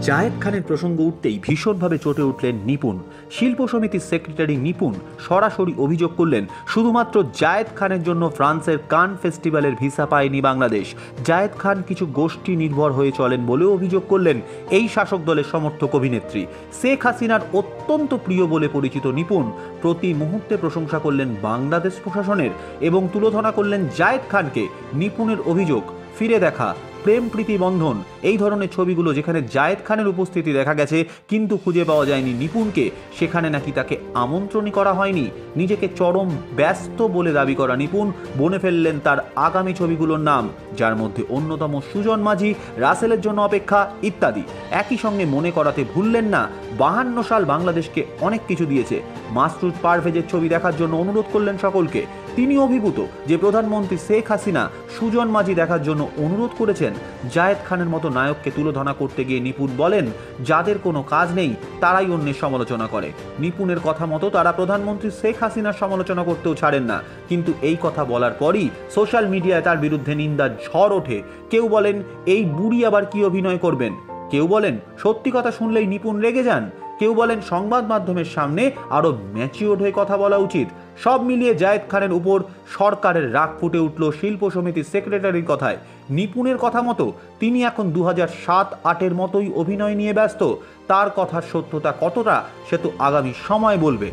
জায়েদ খানের প্রসঙ্গ উঠতেই ভীষণভাবে চটে উঠলেন নিপুণ। শিল্প সমিতির সেক্রেটারি নিপুণ সরাসরি অভিযোগ করলেন, শুধুমাত্র জায়েদ খানের জন্য ফ্রান্সের কান ফেস্টিভ্যালের ভিসা পায়নি বাংলাদেশ। জায়েদ খান কিছু গোষ্ঠী নির্ভর হয়ে চলেন বলেও অভিযোগ করলেন এই শাসক দলের সমর্থক অভিনেত্রী। শেখ হাসিনার অত্যন্ত প্রিয় বলে পরিচিত নিপুণ প্রতি মুহূর্তে প্রশংসা করলেন বাংলাদেশ প্রশাসনের এবং তুলোধনা করলেন জায়েদ খানকে। নিপুণের অভিযোগ, ফিরে দেখা, প্রেম প্রীতি বন্ধন, এই ধরনের ছবিগুলো যেখানে জায়েদ খানের উপস্থিতি দেখা গেছে কিন্তু খুঁজে পাওয়া যায়নি নিপুণকে, সেখানে নাকি তাকে আমন্ত্রণই করা হয়নি। নিজেকে চরম ব্যস্ত বলে দাবি করা নিপুণ বনে ফেললেন তার আগামী ছবিগুলোর নাম, যার মধ্যে অন্যতম সুজন মাঝি, রাসেলের জন্য অপেক্ষা ইত্যাদি। একই সঙ্গে মনে করাতে ভুললেন না 52 সাল বাংলাদেশকে অনেক কিছু দিয়েছে। মাসুদ পারভেজের ছবি দেখার জন্য অনুরোধ করলেন সকলকে। তিনি অভিভূত যে প্রধানমন্ত্রী শেখ হাসিনা সুজন মাঝি দেখার জন্য অনুরোধ করেছেন। জায়েদ খানের মতো নায়ককে তুলোধনা করতে গিয়ে নিপুণ বলেন, যাদের কোনো কাজ নেই তারাই অন্যের সমালোচনা করে। নিপুণের কথা মতো তারা প্রধানমন্ত্রী শেখ হাসিনার সমালোচনা করতেও ছাড়েন না, কিন্তু এই কথা বলার পরই সোশ্যাল মিডিয়ায় তার বিরুদ্ধে নিন্দার ঝড় ওঠে। কেউ বলেন এই বুড়ি আবার কি অভিনয় করবেন, কেউ বলেন সত্যি কথা শুনলেই নিপুণ রেগে যান, কেউ বলেন সংবাদ মাধ্যমের সামনে আরো ম্যাচিওর হয়ে কথা বলা উচিত। সব মিলিয়ে জায়েদ খানের উপর সরকারের রাগ ফুটে উঠল শিল্প সমিতির সেক্রেটারির কথায়। নিপুণের কথা মতো তিনি এখন 2007-08-এর মতোই অভিনয় নিয়ে ব্যস্ত। তার কথার সত্যতা কতটা সে তো আগামী সময় বলবে।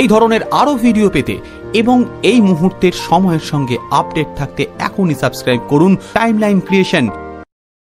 এই ধরনের আরো ভিডিও পেতে এবং এই মুহূর্তের সময়ের সঙ্গে আপডেট থাকতে এখনই সাবস্ক্রাইব করুন টাইমলাইন ক্রিয়েশন।